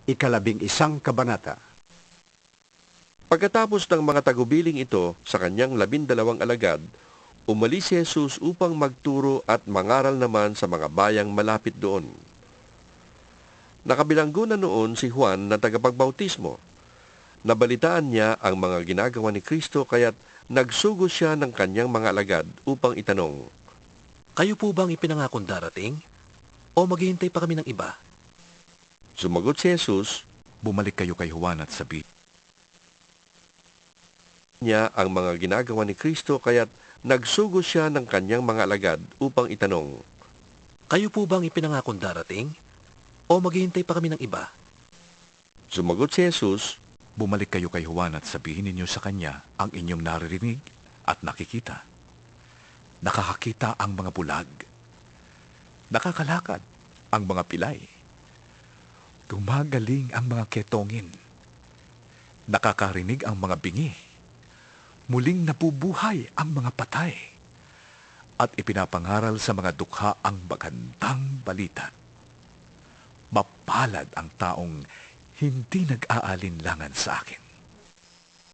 11 kabanata. Pagkatapos ng mga tagubiling ito sa kanyang 12 alagad, umalis si Jesus upang magturo at mangaral naman sa mga bayang malapit doon. Nakabilanggo na noon si Juan na tagapagbautismo. Nabalitaan niya ang mga ginagawa ni Kristo kaya't nagsugo siya ng kanyang mga alagad upang itanong, Kayo po bang ipinangakong darating? O maghihintay pa kami ng iba? Sumagot si Jesus, Bumalik kayo kay Juan at sabi, niya ang mga ginagawa ni Kristo kaya't nagsugo siya ng kanyang mga alagad upang itanong, Kayo po bang ipinangakong darating? O maghihintay pa kami ng iba? Sumagot si Jesus, Bumalik kayo kay Juan at sabihin ninyo sa kanya ang inyong naririnig at nakikita. Nakakakita ang mga bulag. Nakakalakad ang mga pilay. Gumagaling ang mga ketongin. Nakakarinig ang mga bingi. Muling nabubuhay ang mga patay. At ipinapangaral sa mga dukha ang magandang balita. Mapalad ang taong hindi nag-aalinlangan sa akin.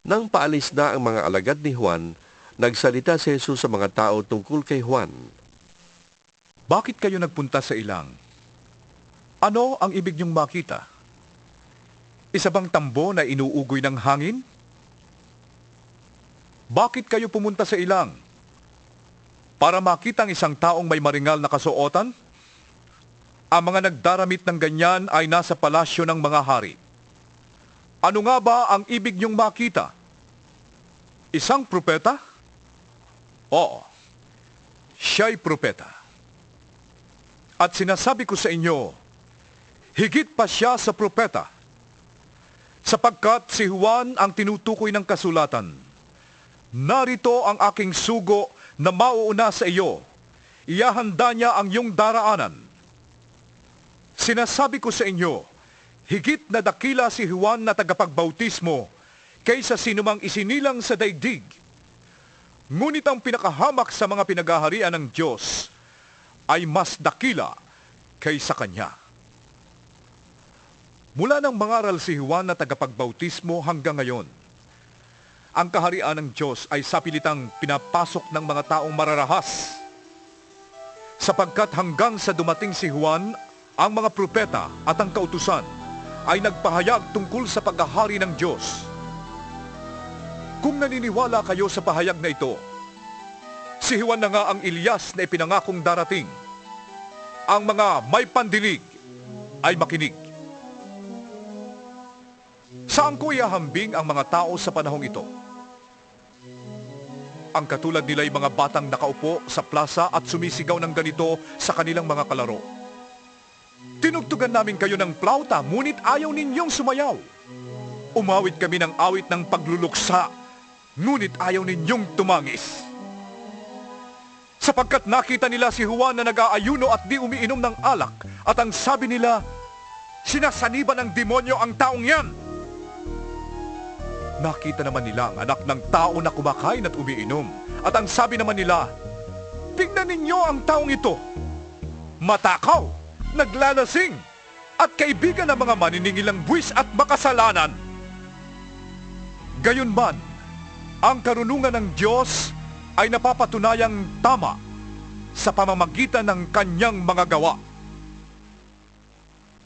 nang paalis na ang mga alagad ni Juan, nagsalita si Jesus sa mga tao tungkol kay Juan. Bakit kayo nagpunta sa ilang? Ano ang ibig niyong makita? Isa bang tambo na inuugoy ng hangin? Bakit kayo pumunta sa ilang? Para makita ang isang taong may maringal na kasuotan? Ang mga nagdaramit ng ganyan ay nasa palasyo ng mga hari. Ano nga ba ang ibig niyong makita? Isang propeta? Oo, siya'y propeta. At sinasabi ko sa inyo, higit pa siya sa propeta. Sapagkat si Juan ang tinutukoy ng kasulatan. Narito ang aking sugo na mauuna sa iyo. Iyahanda niya ang iyong daraanan. Sinasabi ko sa inyo, higit na dakila si Juan na tagapagbautismo kaysa sinumang isinilang sa daigdig. Ngunit ang pinakahamak sa mga pinagaharian ng Diyos ay mas dakila kaysa kanya. Mula nang mangaral si Juan na tagapagbautismo hanggang ngayon, ang kaharian ng Diyos ay sapilitang pinapasok ng mga taong mararahas. Sapagkat hanggang sa dumating si Juan, ang mga propeta at ang kautusan ay nagpahayag tungkol sa paghahari ng Diyos. Kung naniniwala kayo sa pahayag na ito, si Juan na nga ang Elias na ipinangakong darating. Ang mga may pandinig ay makinig. Saan ko ihahambing ang mga tao sa panahong ito? Ang katulad nila ay mga batang nakaupo sa plaza at sumisigaw ng ganito sa kanilang mga kalaro. Tinugtugan namin kayo ng plauta, ngunit ayaw ninyong sumayaw. Umawit kami ng awit ng pagluluksa, ngunit ayaw ninyong tumangis. Sapagkat nakita nila si Juan na nag-aayuno at di umiinom ng alak, at ang sabi nila, sinasaniban ng demonyo ang taong yan. Nakita naman nila ang anak ng tao na kumakain at umiinom, at ang sabi naman nila, tignan ninyo ang taong ito. Matakaw, naglalasing, at kaibigan ng mga maniningil buwis at makasalanan. Gayunman, ang karunungan ng Diyos ay napapatunayang tama sa pamamagitan ng kanyang mga gawa.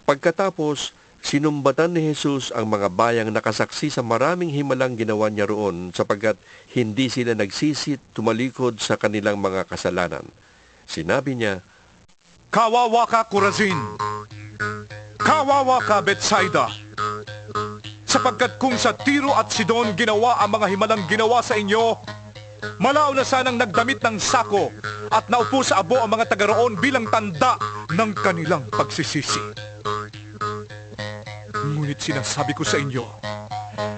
Pagkatapos, sinumbatan ni Jesus ang mga bayang nakasaksi sa maraming himalang ginawa niya roon sapagkat hindi sila nagsisit tumalikod sa kanilang mga kasalanan. Sinabi niya, Kawawa ka, Corazin! Kawawa ka, Bethsaida! Sapagkat kung sa Tiro at Sidon ginawa ang mga himalang ginawa sa inyo, malao na sanang nagdamit ng sako at naupo sa abo ang mga taga-roon bilang tanda ng kanilang pagsisisi. Ngunit sinasabi ko sa inyo,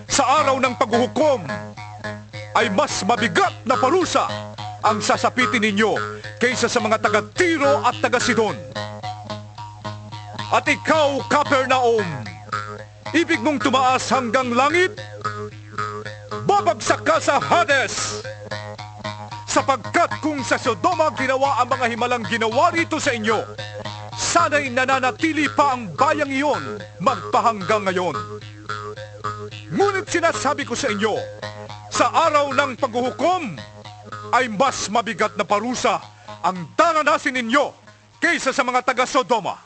sa araw ng paghuhukom ay mas mabigat na parusa ang sasapitin ninyo kaysa sa mga taga-Tiro at taga-Sidon. At ikaw, Capernaum, ibig mong tumaas hanggang langit? Babagsak ka sa Hades! Sapagkat kung sa Sodoma ginawa ang mga himalang ginawa rito sa inyo, sana'y nananatili pa ang bayang iyon magpahanggang ngayon. Ngunit sinasabi ko sa inyo, sa araw ng paghuhukom ay mas mabigat na parusa ang daranasin ninyo kaysa sa mga taga-Sodoma.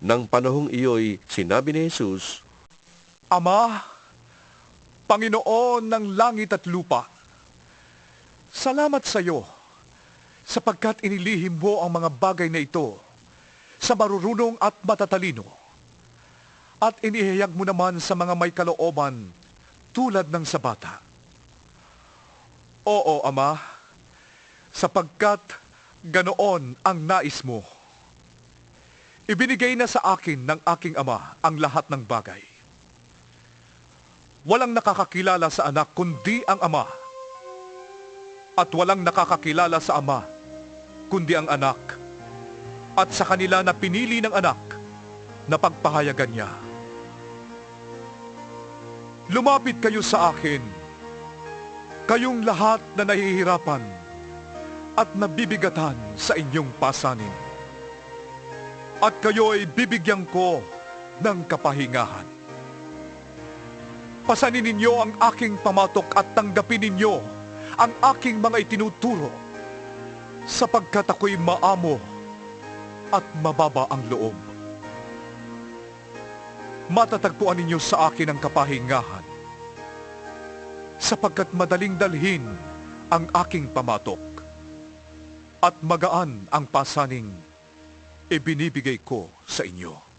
Nang panahong iyo'y sinabi ni Jesus, Ama, Panginoon ng langit at lupa, salamat sa iyo sapagkat inilihim mo ang mga bagay na ito sa marurunong at matatalino at inihayag mo naman sa mga may kalooban tulad ng sa bata. Oo, Ama, sapagkat ganoon ang nais mo. Ibinigay na sa akin ng aking Ama ang lahat ng bagay. Walang nakakakilala sa anak kundi ang Ama. At walang nakakakilala sa Ama kundi ang anak. At sa kanila na pinili ng anak na pagpahayagan niya. Lumapit kayo sa akin, kayong lahat na nahihirapan at nabibigatan sa inyong pasanin. At kayo'y bibigyan ko ng kapahingahan. Pasanin ninyo ang aking pamatok at tanggapin ninyo ang aking mga itinuturo, sapagkat ako'y maamo at mababa ang loob. Matatagpuan ninyo sa akin ang kapahingahan, sapagkat madaling dalhin ang aking pamatok at magaan ang pasaning ibinibigay ko sa inyo.